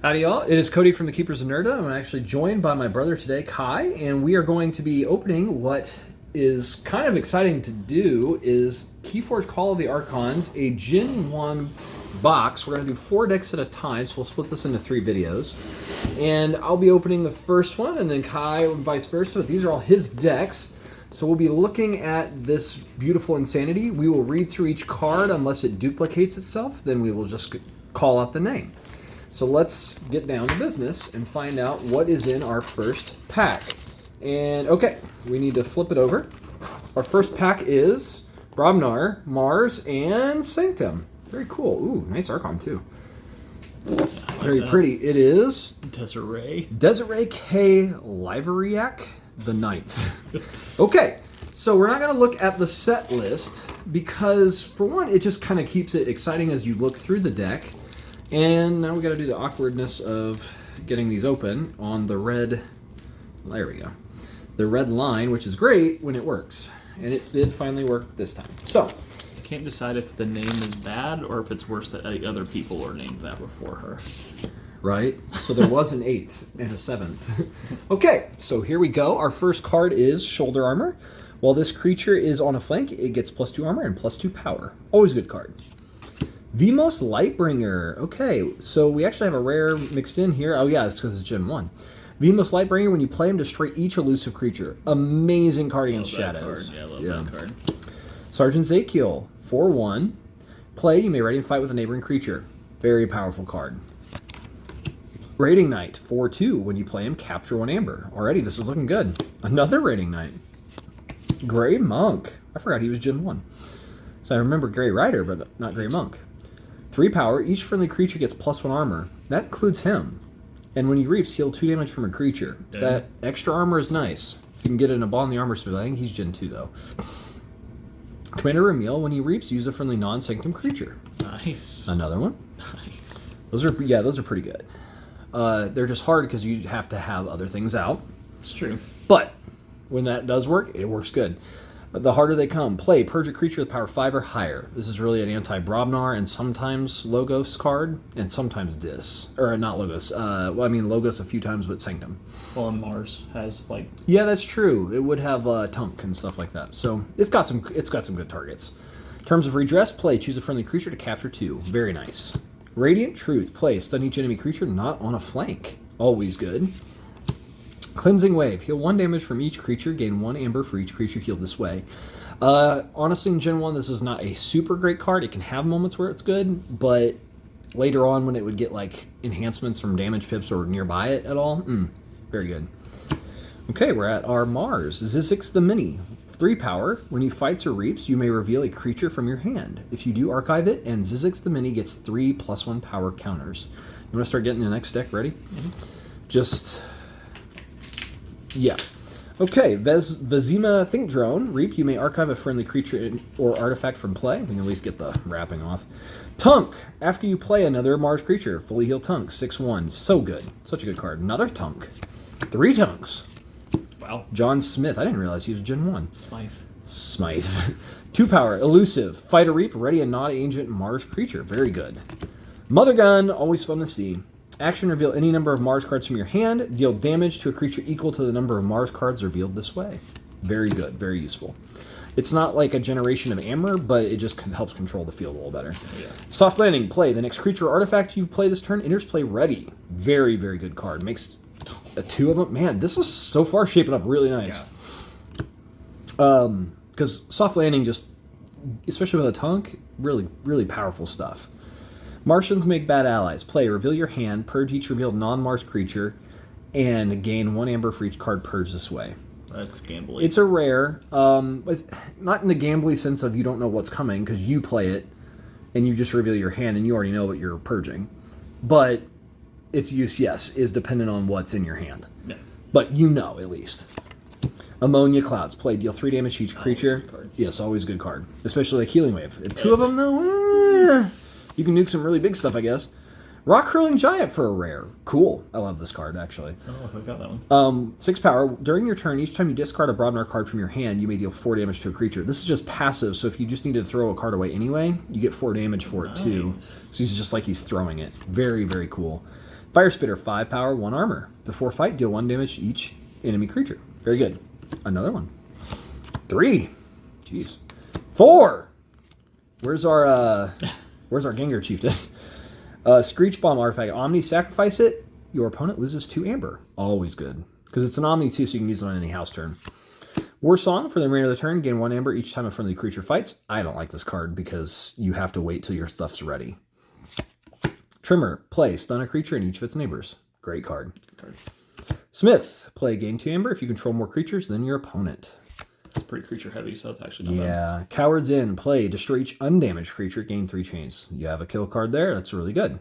Howdy y'all, it is Cody from the Keepers of Nerda. I'm actually joined by my brother today, Kai, and we are going to be opening what is kind of exciting to do is Keyforge Call of the Archons, a Gen 1 box. We're going to do 4 decks at a time, so we'll split this into 3 videos. And I'll be opening the first one, and then Kai and vice versa, but these are all his decks. So we'll be looking at this beautiful insanity. We will read through each card unless it duplicates itself, then we will just call out the name. So let's get down to business and find out what is in our first pack. And okay, we need to flip it over. Our first pack is Brobnar, Mars, and Sanctum. Very cool. Ooh, nice Archon too. Very pretty. It is Desiree K. Liveriak the Ninth. Okay, so we're not going to look at the set list because, for one, it just kind of keeps it exciting as you look through the deck. And now we got to do the awkwardness of getting these open on the red. There we go. The red line, which is great when it works, and it did finally work this time. So I can't decide if the name is bad or if it's worse that other people were named that before her. Right. So there was an 8th and a 7th. Okay. So here we go. Our first card is Shoulder Armor. While this creature is on a flank, it gets +2 armor and +2 power. Always a good card. Vimos Lightbringer. Okay, so we actually have a rare mixed in here. Oh yeah, it's because it's Gen 1. Vimos Lightbringer, when you play him, destroy each elusive creature. Amazing card against shadows. I love that card. Sergeant Zakiel, 4/1. Play, you may ready and fight with a neighboring creature. Very powerful card. Raiding Knight, 4/2. When you play him, capture 1 amber. Already, this is looking good. Another Raiding Knight. Grey Monk. I forgot he was Gen 1. So I remember Grey Rider, but not Grey Monk. 3 power, each friendly creature gets +1 armor. That includes him. And when he reaps, heal 2 damage from a creature. Damn. That extra armor is nice. You can get it in a ball in the armor spell. I think he's Gen 2 though. Commander Ramil, when he reaps, use a friendly non-sanctum creature. Nice. Another one. Nice. Those are pretty good. They're just hard because you have to have other things out. It's true. But when that does work, it works good. The harder they come. Play, purge a creature with power 5 or higher. This is really an anti-Brobnar and sometimes Logos card, and sometimes Dis. Or not Logos. Well, I mean Logos a few times, but Sanctum. Well, and Mars has like... Yeah, that's true. It would have Tunk and stuff like that. So it's got some good targets. In terms of redress, play, choose a friendly creature to capture 2. Very nice. Radiant Truth, play, stun each enemy creature not on a flank. Always good. Cleansing Wave. Heal 1 damage from each creature. Gain 1 amber for each creature healed this way. Honestly, in Gen 1, this is not a super great card. It can have moments where it's good, but later on when it would get like enhancements from damage pips or nearby it at all, very good. Okay, we're at our Mars. Zizix the Mini. 3 power. When he fights or reaps, you may reveal a creature from your hand. If you do, archive it, and Zizix the Mini gets 3 +1 power counters. You want to start getting the next deck ready? Mm-hmm. Yeah. Okay, Vezima Think Drone. Reap, you may archive a friendly creature or artifact from play. We can at least get the wrapping off. Tunk. After you play another Mars creature, fully heal Tunk. 6/1. So good. Such a good card. Another Tunk. 3 Tunks. Wow. John Smith. I didn't realize he was Gen 1. Smythe. 2 power. Elusive. Fight a Reap. Ready a non-agent Mars creature. Very good. Mother Gun. Always fun to see. Action, reveal any number of Mars cards from your hand. Deal damage to a creature equal to the number of Mars cards revealed this way. Very good. Very useful. It's not like a generation of Amber, but it just helps control the field a little better. Yeah. Soft Landing. Play. The next creature or artifact you play this turn enters play ready. Very, very good card. Makes 2 of them. Man, this is so far shaping up really nice. Yeah. Because Soft Landing just, especially with a Tunk, really, really powerful stuff. Martians make bad allies. Play, reveal your hand, purge each revealed non-Mars creature, and gain 1 amber for each card purged this way. That's gambly. It's a rare, but not in the gambly sense of you don't know what's coming, because you play it, and you just reveal your hand, and you already know what you're purging. But its use, yes, is dependent on what's in your hand. Yeah. But you know, at least. Ammonia Clouds. Play, deal 3 damage to each creature. Yes, always a good card. Especially like Healing Wave. 2 of them, though, you can nuke some really big stuff, I guess. Rock Hurling Giant for a rare. Cool. I love this card, actually. I don't know if I got that one. 6 power. During your turn, each time you discard a Brobnar card from your hand, you may deal 4 damage to a creature. This is just passive, so if you just need to throw a card away anyway, you get 4 damage for it, too. So he's just like he's throwing it. Very, very cool. Fire Spitter, 5 power, 1 armor. Before fight, deal 1 damage to each enemy creature. Very good. Another one. 3. Jeez. 4. Where's our Gengar Chieftain? Screech Bomb artifact. Omni, sacrifice it. Your opponent loses 2 amber. Always good. Because it's an Omni too, so you can use it on any house turn. War Song, for the remainder of the turn, gain 1 amber each time a friendly creature fights. I don't like this card because you have to wait till your stuff's ready. Trimmer, play, stun a creature and each of its neighbors. Great card. Smith, play, gain 2 amber if you control more creatures than your opponent. It's pretty creature heavy, so it's actually not bad. Yeah. Coward's Inn, play, destroy each undamaged creature, gain 3 chains. You have a kill card there. That's really good.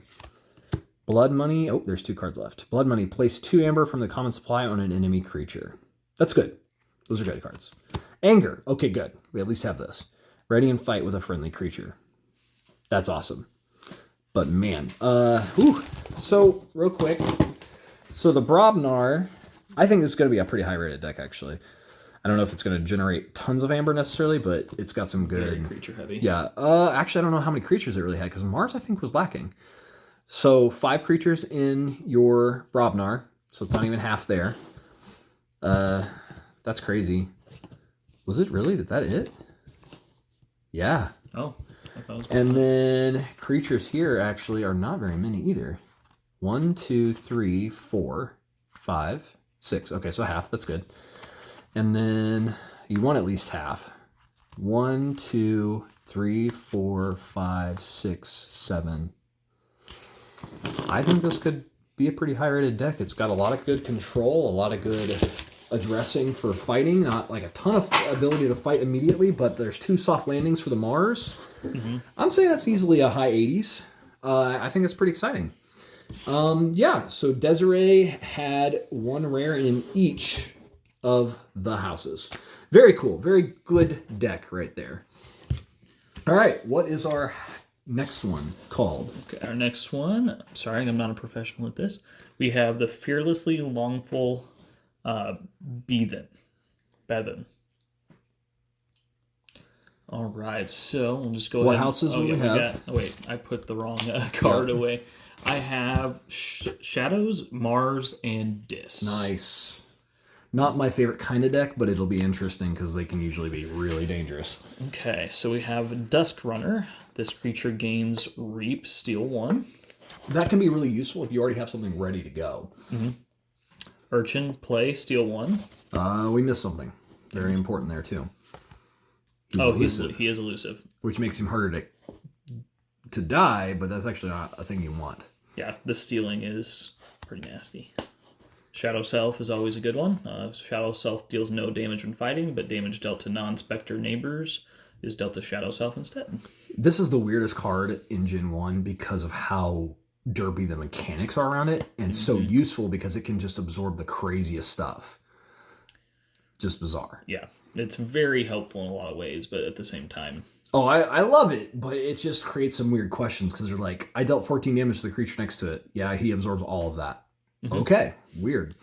Blood Money. Oh, there's 2 cards left. Blood Money, place 2 amber from the common supply on an enemy creature. That's good. Those are good cards. Anger. Okay, good. We at least have this. Ready and fight with a friendly creature. That's awesome. But man, so real quick. So the Brobnar, I think this is going to be a pretty high rated deck actually. I don't know if it's going to generate tons of amber necessarily, but it's got some good... Very creature heavy. Yeah. Actually, I don't know how many creatures it really had because Mars, I think, was lacking. So 5 creatures in your Brobnar, so it's not even half there. That's crazy. Was it really? Did that it? Yeah. Oh. And then creatures here actually are not very many either. 1, 2, 3, 4, 5, 6. Okay, so half. That's good. And then you want at least half. 1, 2, 3, 4, 5, 6, 7. I think this could be a pretty high rated deck. It's got a lot of good control, a lot of good addressing for fighting. Not like a ton of ability to fight immediately, but there's 2 soft landings for the Mars. Mm-hmm. I'm saying that's easily a high 80s. I think that's pretty exciting. Yeah, so Desiree had 1 rare in each of the houses. Very cool. Very good deck right there. All right, what is our next one called? Okay, our next one, sorry, I'm not a professional at this. We have the Fearlessly Longful Bevan. All right, so we'll just go ahead. What houses will we have? Wait, I put the wrong card away. I have Shadows, Mars, and Dis. Nice. Not my favorite kind of deck, but it'll be interesting because they can usually be really dangerous. Okay, so we have Dusk Runner. This creature gains Reap, steal 1. That can be really useful if you already have something ready to go. Mm-hmm. Urchin, play, steal 1. We missed something very important there too. He is elusive. Which makes him harder to die, but that's actually not a thing you want. Yeah, the stealing is pretty nasty. Shadow Self is always a good one. Shadow Self deals no damage when fighting, but damage dealt to non-specter neighbors is dealt to Shadow Self instead. This is the weirdest card in Gen 1 because of how derpy the mechanics are around it, and so useful because it can just absorb the craziest stuff. Just bizarre. Yeah, it's very helpful in a lot of ways, but at the same time... Oh, I love it, but it just creates some weird questions because they're like, I dealt 14 damage to the creature next to it. Yeah, he absorbs all of that. Mm-hmm. Okay, weird.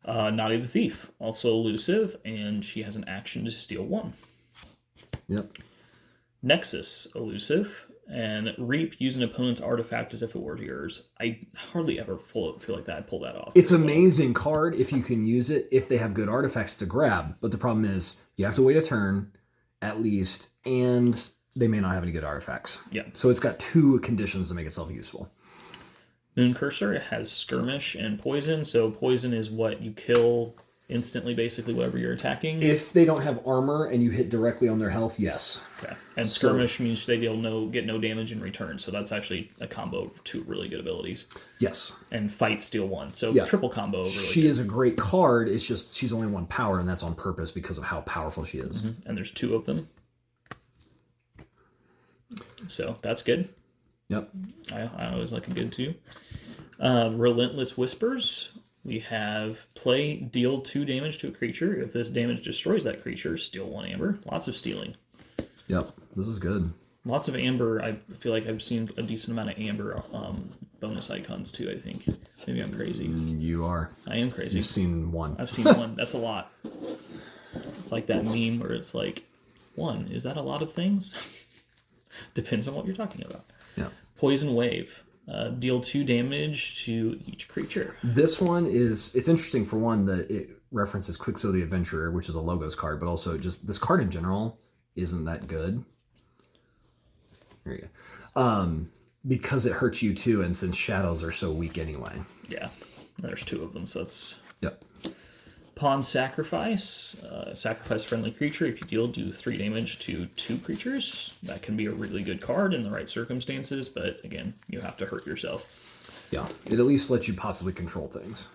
Naughty the Thief, also elusive, and she has an action to steal 1. Yep. Nexus, elusive, and Reap, use an opponent's artifact as if it were yours. I hardly ever feel like that. I pull that off. It's an amazing card if you can use it, if they have good artifacts to grab, but the problem is you have to wait a turn, at least, and they may not have any good artifacts. Yeah. So it's got 2 conditions to make itself useful. Moon Cursor, it has Skirmish and Poison. So Poison is what you kill instantly, basically, whatever you're attacking. If they don't have armor and you hit directly on their health, yes. Okay. And Skirmish means they get no damage in return. So that's actually a combo of 2 really good abilities. Yes. And Fight, steal 1. So triple combo. Really she good. is a great card. It's just she's only 1 power, and that's on purpose because of how powerful she is. Mm-hmm. And there's 2 of them. So that's good. Yep. I always like a good 2. Relentless Whispers. We have play, deal 2 damage to a creature. If this damage destroys that creature, steal 1 amber. Lots of stealing. Yep, this is good. Lots of amber. I feel like I've seen a decent amount of amber bonus icons too, I think. Maybe I'm crazy. You are. I am crazy. You've seen 1. I've seen 1. That's a lot. It's like that meme where it's like, 1, is that a lot of things? Depends on what you're talking about. Yeah. Poison Wave. Deal 2 damage to each creature. This one it's interesting for one that it references Quixo the Adventurer, which is a Logos card, but also just this card in general isn't that good. There you go. Because it hurts you too, and since shadows are so weak anyway. Yeah, there's 2 of them, so it's... Yep. Pawn Sacrifice. Sacrifice friendly creature. If you deal, do 3 damage to 2 creatures. That can be a really good card in the right circumstances, but again, you have to hurt yourself. Yeah, it at least lets you possibly control things.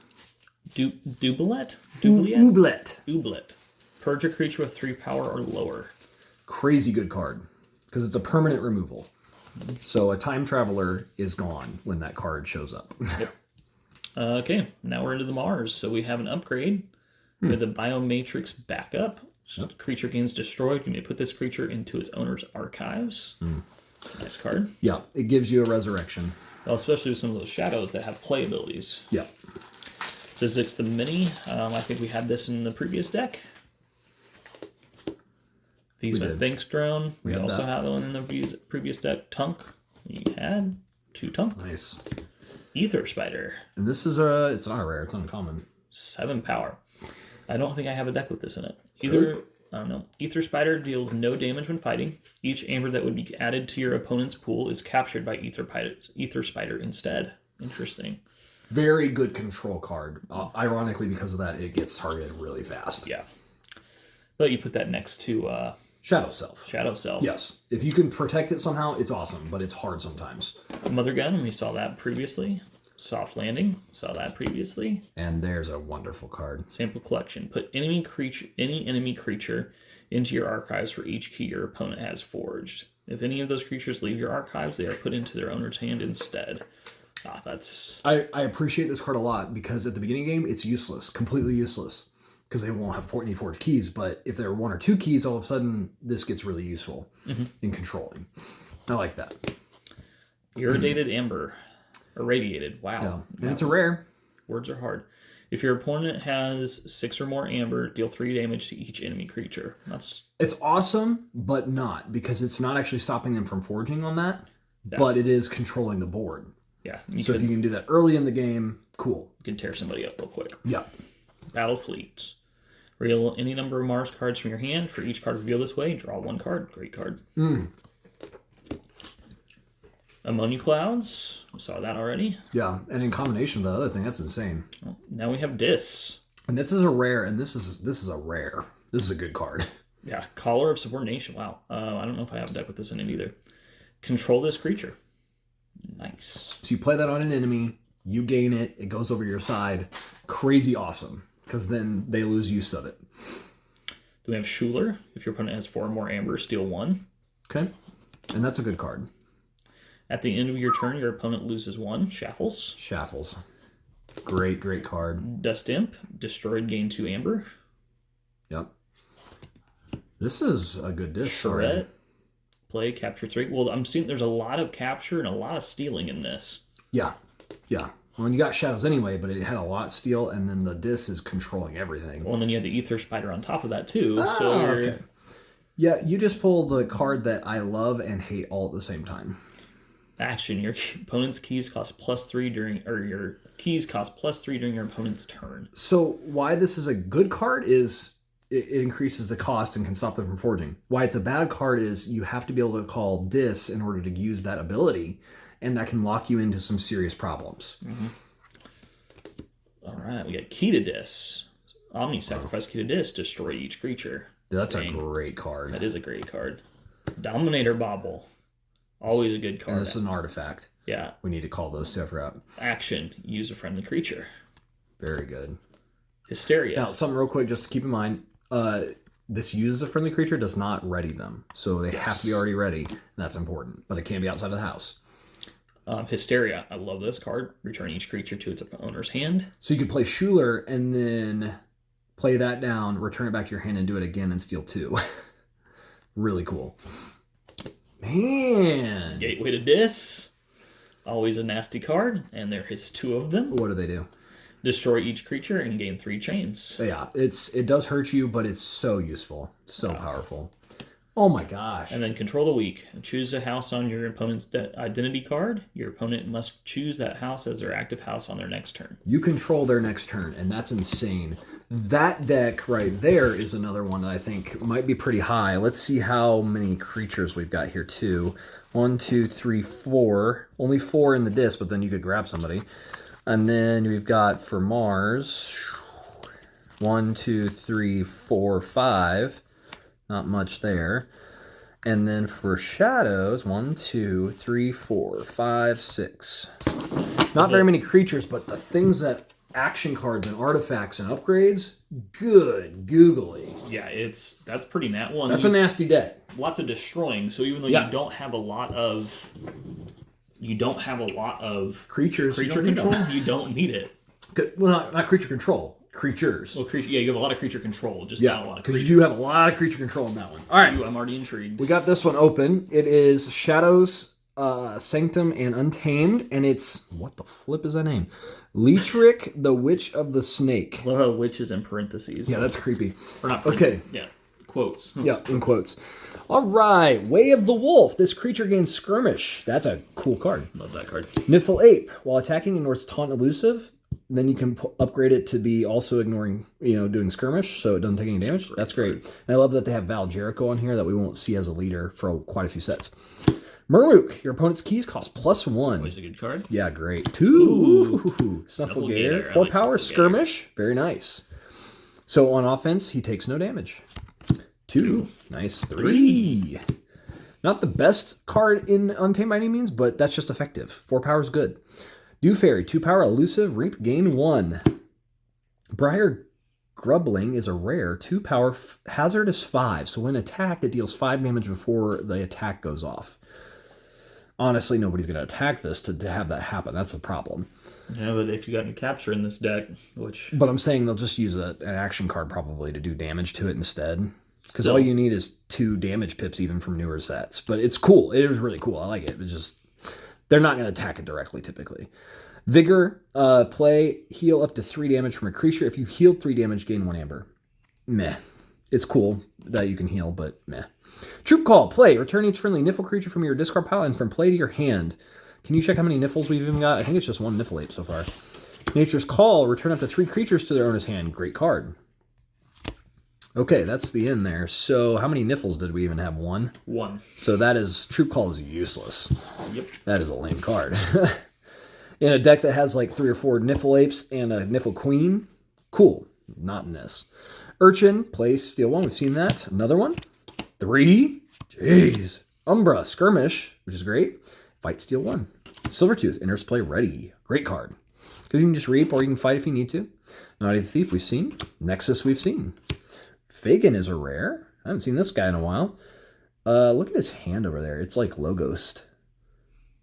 Doublet? Ooblet. Purge a creature with 3 power or lower. Crazy good card, because it's a permanent removal. So a time traveler is gone when that card shows up. Yep. Okay, now we're into the Mars. So we have an upgrade with a Biomatrix backup. So the creature gains destroyed. You may put this creature into its owner's archives. It's a nice card. Yeah, it gives you a resurrection. Well, especially with some of those shadows that have play abilities. Yeah. Zizix the Mini. I think we had this in the previous deck. Feasman Thanks Drone. We also have one in the previous deck. Tunk. We had 2 Tunk. Nice. Ether Spider. And this is it's not a rare, it's uncommon. 7 power. I don't think I have a deck with this in it. Really? I don't know. Ether Spider deals no damage when fighting. Each amber that would be added to your opponent's pool is captured by Ether Spider instead. Interesting. Very good control card. Ironically, because of that, it gets targeted really fast. Yeah. But you put that next to Shadow Self. Shadow Self. Yes. If you can protect it somehow, it's awesome, but it's hard sometimes. Mother Gun, we saw that previously. Soft Landing, saw that previously. And there's a wonderful card. Sample Collection. Put any enemy creature into your archives for each key your opponent has forged. If any of those creatures leave your archives, they are put into their owner's hand instead. That's... I appreciate this card a lot because at the beginning of the game, it's useless. Completely useless. Because they won't have any forged keys, but if there are 1 or 2 keys, all of a sudden, this gets really useful in controlling. I like that. Irradiated Amber. Irradiated. Wow. Yeah. And it's a rare. Words are hard. If your opponent has 6 or more amber, deal 3 damage to each enemy creature. It's awesome, but not, because it's not actually stopping them from forging on that, but it is controlling the board. Yeah. So if you can do that early in the game, cool. You can tear somebody up real quick. Yeah. Battle Fleet. Reveal any number of Mars cards from your hand. For each card revealed this way, draw 1 card. Great card. Ammonia Clouds. We saw that already. Yeah, and in combination with the other thing, that's insane. Well, now we have Dis. And this is a rare, and this is a rare. This is a good card. Yeah, Collar of Subordination. Wow. I don't know if I have a deck with this in it either. Control this creature. Nice. So you play that on an enemy, you gain it, it goes over your side. Crazy awesome. Because then they lose use of it. Then we have Schuler. If your opponent has 4 or more amber, steal 1. Okay. And that's a good card. At the end of your turn, your opponent loses 1. Shaffles. Shaffles. Great card. Dust Imp. Destroyed, gain 2 amber. Yep. This is a good disc. Charette. Play, capture 3. Well, I'm seeing there's a lot of capture and a lot of stealing in this. Yeah. Well, you got shadows anyway, but it had a lot steal, and then the disc is controlling everything. Well, and then you had the Ether Spider on top of that, too. Okay. Yeah, you just pulled the card that I love and hate all at the same time. Action. Your opponent's keys cost +3 during your opponent's turn. So why this is a good card is it increases the cost and can stop them from forging. Why it's a bad card is you have to be able to call dis in order to use that ability, and that can lock you into some serious problems. All right, we got Key to Dis. Omni Sacrifice Key to Dis. Destroy each creature. That's a great card. That is a great card. Dominator Bobble. Always a good card. And this is an artifact. Yeah. We need to call those stuff out. Action. Use a friendly creature. Very good. Hysteria. Now, something real quick just to keep in mind. This uses a friendly creature, does not ready them. So they have to be already ready, and that's important. But it can't be outside of the house. Hysteria. I love this card. Return each creature to its owner's hand. So you could play Schuler and then play that down, return it back to your hand, and do it again and steal 2. Really cool. Man. Gateway to Dis. Always a nasty card, and there is 2 of them. What do they do? Destroy each creature and gain 3 chains. Yeah, it does hurt you, but it's so useful. So powerful. Oh my gosh. And then control the weak. Choose a house on your opponent's identity card. Your opponent must choose that house as their active house on their next turn. You control their next turn, and that's insane. That deck right there is another one that I think might be pretty high. Let's see how many creatures we've got here, too. 1, 2, 3, 4. Only 4 in the disc, but then you could grab somebody. And then we've got for Mars 1, 2, 3, 4, 5. Not much there. And then for Shadows, 1, 2, 3, 4, 5, 6. Not very many creatures, but the things that action cards and artifacts and upgrades, good googly. Yeah, that's pretty nat one. That's a nasty deck. Lots of destroying. So even though you don't have a lot of Creatures, creature control, you don't need it. Well, not creature control. Creatures. Well, you have a lot of creature control, just not a lot of creatures. Because you do have a lot of creature control in that one. All right. Ooh, I'm already intrigued. We got this one open. It is Shadows, Sanctum, and Untamed, and it's, what the flip is that name? Leechrick, the Witch of the Snake. I love how witch is in parentheses. Yeah, that's creepy. Or not okay. Yeah, quotes. Yeah, in quotes. All right, Way of the Wolf. This creature gains Skirmish. That's a cool card. Love that card. Niffle Ape. While attacking, ignores Taunt Elusive. Then you can upgrade it to be also ignoring, doing Skirmish, so it doesn't take any damage. That's great. And I love that they have Val Jericho on here that we won't see as a leader for quite a few sets. Murmook. Your opponent's keys cost +1. Always a good card. Yeah, great. 2. Snuffle Gator. 4 power. Skirmish. Very nice. So on offense, he takes no damage. 2. Nice. 3. Not the best card in Untamed by any means, but that's just effective. 4 power is good. Dew Fairy, 2 power, elusive, reap, gain 1. Briar Grubbling is a rare, 2 power, hazardous 5. So when attacked, it deals 5 damage before the attack goes off. Honestly, nobody's going to attack this to have that happen. That's the problem. Yeah, but if you got any capture in this deck, which... But I'm saying they'll just use an action card probably to do damage to it instead. Because all you need is 2 damage pips even from newer sets. But it's cool. It is really cool. I like it. It's just... They're not going to attack it directly, typically. Vigor, play, heal up to 3 damage from a creature. If you healed 3 damage, gain 1 amber. Meh. It's cool that you can heal, but meh. Troop Call, play. Return each friendly Niffle creature from your discard pile and from play to your hand. Can you check how many Niffles we've even got? I think it's just 1 Niffle Ape so far. Nature's Call, return up to 3 creatures to their owner's hand. Great card. Okay, that's the end there. So how many Niffles did we even have? 1? 1. So that is, Troop Call is useless. Yep. That is a lame card. In a deck that has like 3 or 4 Niffle Apes and a Niffle Queen, cool. Not in this. Urchin, play, steal 1. We've seen that. Another one. 3. Jeez. Umbra, Skirmish, which is great. Fight, steal 1. Silvertooth, enters play, ready. Great card. Because you can just reap or you can fight if you need to. Naughty the Thief, we've seen. Nexus, we've seen. Fagin is a rare. I haven't seen this guy in a while. Look at his hand over there. It's like Logos.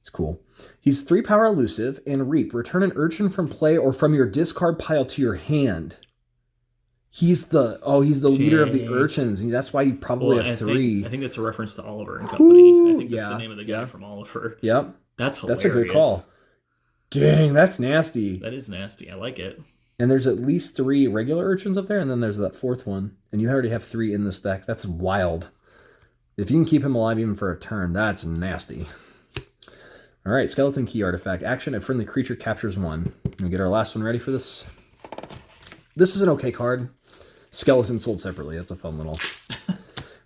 It's cool. He's 3 power elusive and reap. Return an urchin from play or from your discard pile to your hand. He's the leader of the urchins. And that's why you probably have 3. I think that's a reference to Oliver and Company. I think that's the name of the guy from Oliver. Yep. That's hilarious. That's a good call. Dang, that's nasty. That is nasty. I like it. And there's at least 3 regular urchins up there, and then there's that 4th one. And you already have 3 in this deck. That's wild. If you can keep him alive even for a turn, that's nasty. All right, Skeleton Key Artifact. Action, a friendly creature captures 1. We'll get our last one ready for this. This is an okay card. Skeleton sold separately. That's a fun little...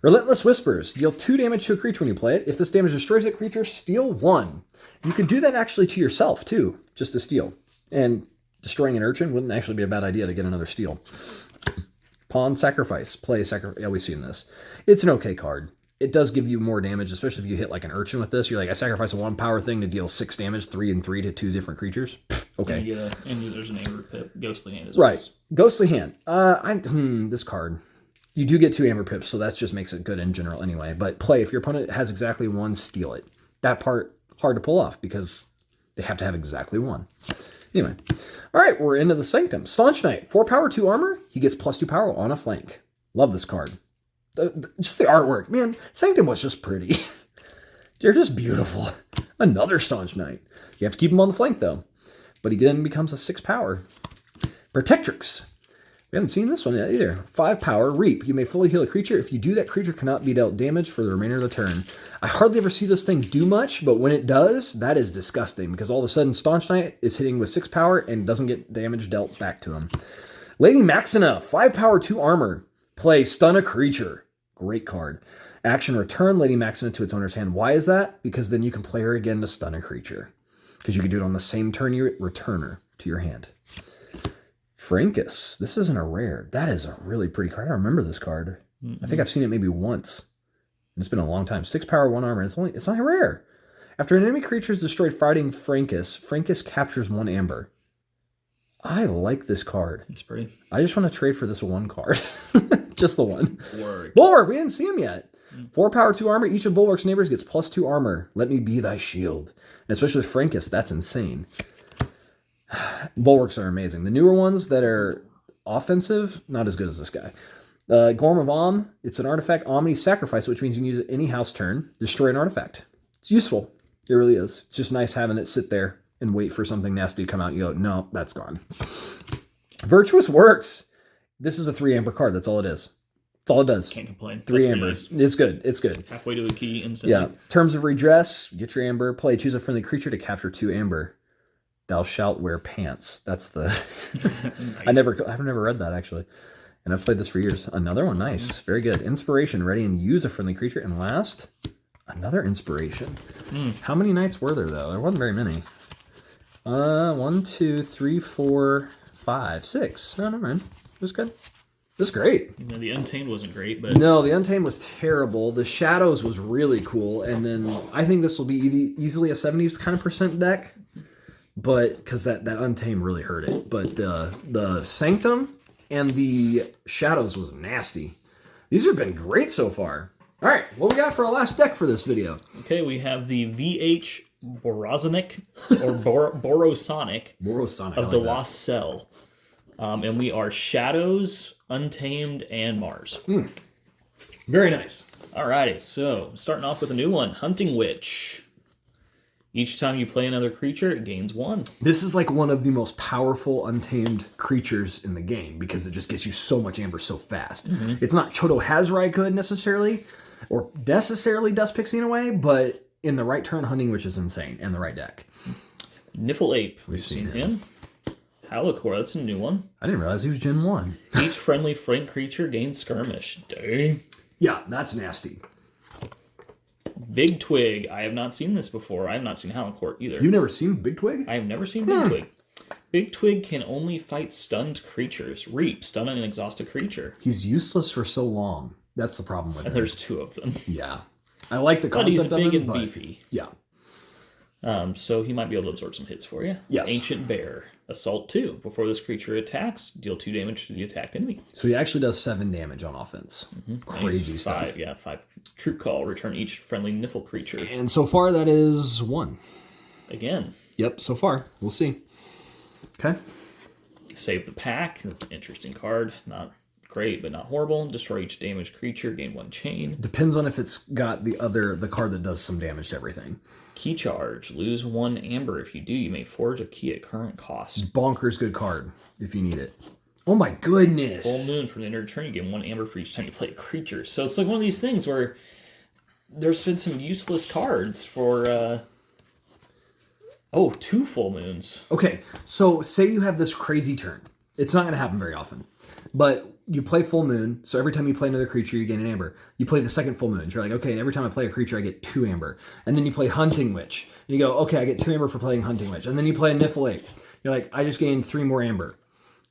Relentless Whispers. Deal 2 damage to a creature when you play it. If this damage destroys that creature, steal 1. You could do that actually to yourself, too, just to steal. And destroying an urchin wouldn't actually be a bad idea to get another steal. Pawn Sacrifice. Play Sacrifice. Yeah, we've seen this. It's an okay card. It does give you more damage, especially if you hit like an urchin with this. You're like, I sacrifice a 1 power thing to deal 6 damage, 3 and 3 to 2 different creatures. Okay. And there's an Amber Pip, Ghostly Hand as well. Right. Ghostly Hand. This card. You do get 2 Amber Pips, so that just makes it good in general anyway. But play, if your opponent has exactly 1, steal it. That part, hard to pull off because they have to have exactly 1. Anyway. All right, we're into the Sanctum. Staunch Knight, 4 power, 2 armor. He gets +2 power on a flank. Love this card. Just the artwork. Man, Sanctum was just pretty. They're just beautiful. Another Staunch Knight. You have to keep him on the flank, though. But he then becomes a 6 power. Protectrix. We haven't seen this one yet either. 5 power, Reap. You may fully heal a creature. If you do, that creature cannot be dealt damage for the remainder of the turn. I hardly ever see this thing do much, but when it does, that is disgusting because all of a sudden Staunch Knight is hitting with 6 power and doesn't get damage dealt back to him. Lady Maxina, 5 power, 2 armor. Play Stun a Creature. Great card. Action, return Lady Maxina to its owner's hand. Why is that? Because then you can play her again to stun a creature. Because you can do it on the same turn you return her to your hand. Frankus. This isn't a rare. That is a really pretty card. I remember this card. I think I've seen it maybe once. It's been a long time. 6 power, 1 armor. It's not rare. After an enemy creature is destroyed fighting Frankus, Frankus captures 1 amber. I like this card. It's pretty. I just want to trade for this 1 card. Just the one. Word. Bulwark. We didn't see him yet. 4 power, 2 armor. Each of Bulwark's neighbors gets +2 armor. Let me be thy shield. And especially with Frankus, that's insane. Bulwarks are amazing. The newer ones that are offensive, not as good as this guy. Gorm of Om, it's an artifact, Omni Sacrifice, which means you can use it any house turn. Destroy an artifact. It's useful. It really is. It's just nice having it sit there and wait for something nasty to come out. And you go, no, that's gone. Virtuous Works. This is a 3 amber card. That's all it is. That's all it does. Can't complain. 3 amber. Nice. It's good. It's good. Halfway to a key instantly. Yeah. Terms of Redress. Get your amber. Play. Choose a friendly creature to capture 2 amber. Thou shalt wear pants. That's the... Nice. I've never read that, actually. And I've played this for years. Another one. Nice. Very good. Inspiration. Ready and use a friendly creature. And last, another inspiration. How many knights were there, though? There wasn't very many. 1, 2, 3, 4, 5, 6. Oh, never mind. It was good. It was great. Yeah, the Untamed wasn't great, but... No, the Untamed was terrible. The Shadows was really cool. And then I think this will be easily a 70s kind of % deck. But because that Untamed really hurt it. But the Sanctum and the Shadows was nasty. These have been great so far. All right, what we got for our last deck for this video? Okay, we have the VH Borosonic or Borosonic of the Lost Cell. And we are Shadows, Untamed, and Mars. Very nice. Alrighty, so starting off with a new one, Hunting Witch. Each time you play another creature, it gains 1. This is like one of the most powerful Untamed creatures in the game because it just gets you so much amber so fast. It's not Choto Hazrai good necessarily, or necessarily Dust Pixie in a way, but in the right turn, Hunting Witch is insane, and the right deck. Niffle Ape, we've seen him. Halakor, that's a new one. I didn't realize he was Gen 1. Each friendly flank creature gains Skirmish. Dang. Yeah, that's nasty. Big Twig. I have not seen this before. I have not seen Halakor either. You've never seen Big Twig? I have never seen Big Twig. Big Twig can only fight stunned creatures. Reap, stun an exhausted creature. He's useless for so long. That's the problem with him. There's 2 of them. Yeah. I like the But concept he's of him, big and but beefy. yeah. So he might be able to absorb some hits for you. Yes. Ancient Bear. Assault 2. Before this creature attacks, deal 2 damage to the attacked enemy. So he actually does 7 damage on offense. Crazy stuff. 5, yeah, 5. Troop Call. Return each friendly Niffle creature. And so far that is 1. Again. Yep, so far. We'll see. Okay. Save the Pack. Interesting card. Not great, but not horrible. Destroy each damaged creature. Gain 1 chain. Depends on if it's got the card that does some damage to everything. Key Charge. Lose 1 amber. If you do, you may forge a key at current cost. Bonkers good card if you need it. Oh my goodness. Full Moon. For the end of your turn, you gain 1 amber for each time you play a creature. So it's like one of these things where there's been some useless cards for... 2 Full Moons. Okay, so say you have this crazy turn. It's not going to happen very often. But you play Full Moon, so every time you play another creature, you gain an amber. You play the second Full Moon. So you're like, okay, and every time I play a creature, I get 2 amber. And then you play Hunting Witch. And you go, okay, I get 2 amber for playing Hunting Witch. And then you play a Niffle Ape. You're like, I just gained 3 more amber.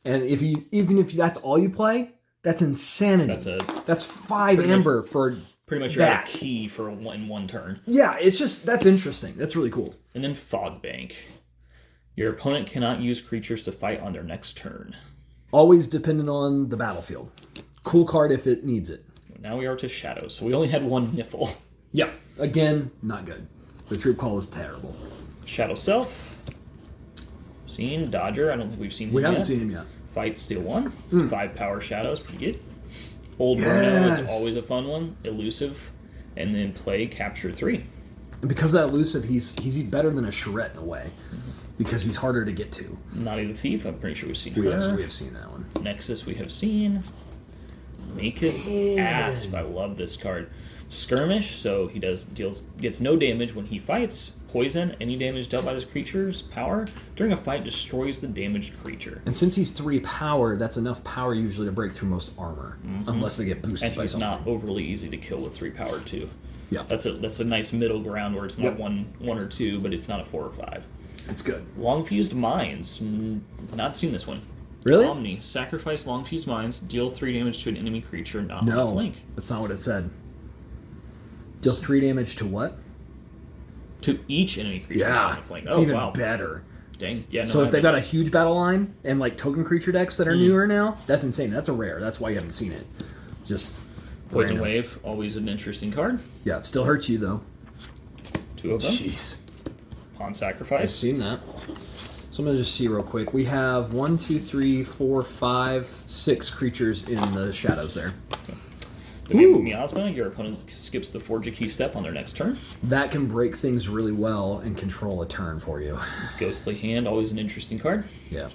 And even if that's all you play, that's insanity. That's 5 amber for pretty much you're at a key for one turn. Yeah, it's just, that's interesting. That's really cool. And then Fog Bank. Your opponent cannot use creatures to fight on their next turn. Always dependent on the battlefield. Cool card if it needs it. Now we are to Shadows. So we only had 1 Niffle. Yeah. Again, not good. The Troop Call is terrible. Shadow Self. Seen Dodger. I don't think we've seen him yet. We haven't seen him yet. Fight Steal 1. 5 power Shadows. Pretty good. Old Bruno is always a fun one. Elusive. And then play Capture 3. And because of that elusive, he's better than a Charette in a way. Because he's harder to get to. Naughty the Thief, I'm pretty sure we've seen her. We have seen that one. Nexus we have seen. Makus Asp, I love this card. Skirmish, so he gets no damage when he fights. Poison, any damage dealt by this creature's power during a fight destroys the damaged creature. And since he's 3 power, that's enough power usually to break through most armor, unless they get boosted by something. And he's not overly easy to kill with 3 power too. Yeah, that's a nice middle ground where it's not one or 2, but it's not a 4 or 5. It's good. Long Fused Minds, not seen this one. Really? Omni, sacrifice Long Fused Minds, deal 3 damage to an enemy creature not on a flank. That's not what it said. Deal 3 damage to what? To each enemy creature not on a flank. It's even better. Dang. Yeah. No, so if they've got a huge battle line and like token creature decks that are newer now, that's insane. That's a rare. That's why you haven't seen it. Just Poison Wave, always an interesting card. Yeah, it still hurts you though. 2 of them. Jeez. Pawn Sacrifice. I've seen that. So I'm gonna just see real quick. We have 1, 2, 3, 4, 5, 6 creatures in the shadows there. Okay. The Miasma, your opponent skips the Forge a Key step on their next turn. That can break things really well and control a turn for you. Ghostly Hand, always an interesting card. Yeah.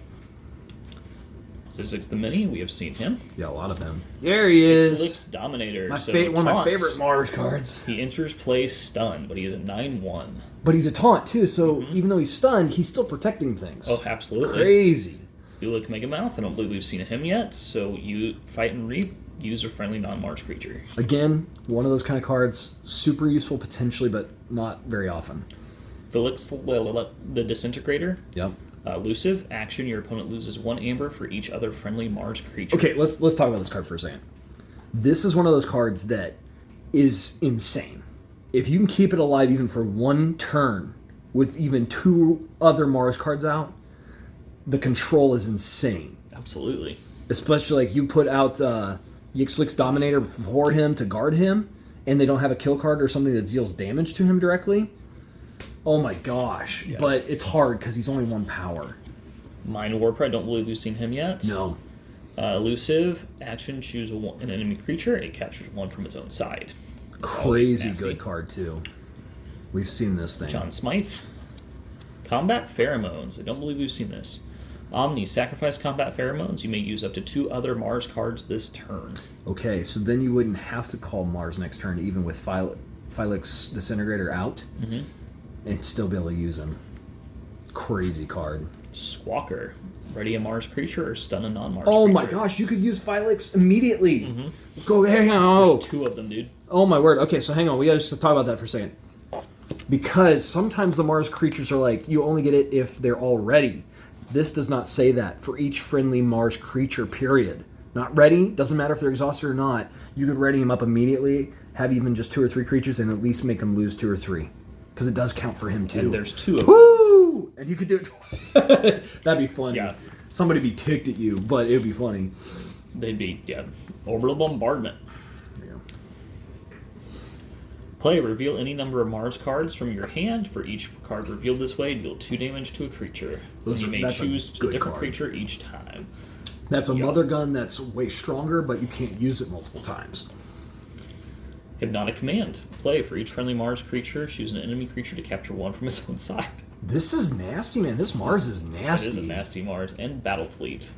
Zizix the Mini, we have seen him. Yeah, a lot of them. There he is. Ixalyx Dominator. One of my favorite Mars cards. He enters play stunned, but he is a 9/1. But he's a taunt too, so even though he's stunned, he's still protecting things. Oh, absolutely. Crazy. You look Megamouth, I don't believe we've seen him yet, so you fight and reap. Use a friendly non-Mars creature. Again, one of those kind of cards, super useful potentially, but not very often. Felix the Disintegrator. Yep. Elusive, action, your opponent loses 1 amber for each other friendly Mars creature. Okay, let's talk about this card for a second. This is one of those cards that is insane. If you can keep it alive even for 1 turn with even 2 other Mars cards out, the control is insane. Absolutely. Especially like you put out Ixalyx Dominator for him to guard him, and they don't have a kill card or something that deals damage to him directly. Oh my gosh. Yeah. But it's hard because he's only 1 power. Mind Warper, I don't believe we've seen him yet. No. Elusive, action, choose an enemy creature. It captures 1 from its own side. Crazy good card too. We've seen this thing. John Smythe. Combat Pheromones. I don't believe we've seen this. Omni, sacrifice Combat Pheromones. You may use up to 2 other Mars cards this turn. Okay, so then you wouldn't have to call Mars next turn, even with Felix Disintegrator out, and still be able to use him. Crazy card. Squawker. Ready a Mars creature or stun a non-Mars creature. creature. My gosh, you could use Felix immediately. Go, hang on. There's 2 of them, dude. Oh my word. Okay, so hang on. We gotta just talk about that for a second. Because sometimes the Mars creatures are like, you only get it if they're all ready. This does not say that for each friendly Mars creature, period. Not ready, doesn't matter if they're exhausted or not. You could ready them up immediately, have even just 2 or 3 creatures, and at least make them lose 2 or 3. Because it does count for him, too. And there's 2 of them. Woo! And you could do it. That'd be funny. Yeah. Somebody be ticked at you, but it would be funny. They'd be, Orbital Bombardment. There you go. Play, reveal any number of Mars cards from your hand. For each card revealed this way, deal 2 damage to a creature. You may choose a different creature each time. That's a Mother Gun that's way stronger, but you can't use it multiple times. Hypnotic Command. Play, for each friendly Mars creature, choose an enemy creature to capture 1 from its own side. This is nasty, man. This Mars is nasty. It is a nasty Mars. And Battlefleet.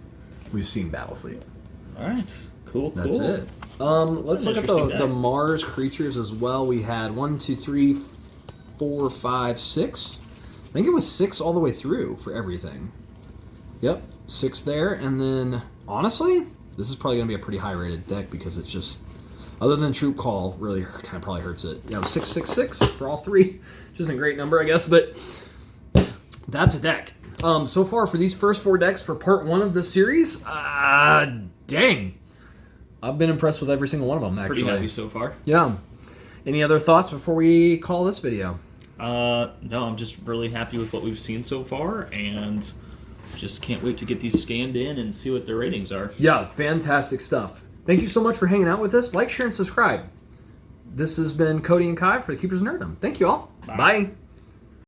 We've seen Battlefleet. Alright. Cool. That's it. Let's look at the Mars creatures as well. We had 1, 2, 3, 4, 5, 6. I think it was 6 all the way through for everything. Yep, 6 there. And then, honestly, this is probably going to be a pretty high-rated deck because it's just, other than Troop Call, really kind of probably hurts it. Yeah, 6, 6, 6 for all 3, which isn't a great number, I guess, but that's a deck. So far for these first 4 decks for part 1 of this series, dang. I've been impressed with every single one of them, actually. Pretty happy so far. Yeah. Any other thoughts before we call this video? No, I'm just really happy with what we've seen so far, and just can't wait to get these scanned in and see what their ratings are. Yeah, fantastic stuff. Thank you so much for hanging out with us. Like, share, and subscribe. This has been Cody and Kai for the Keepers of Nerddom. Thank you all. Bye.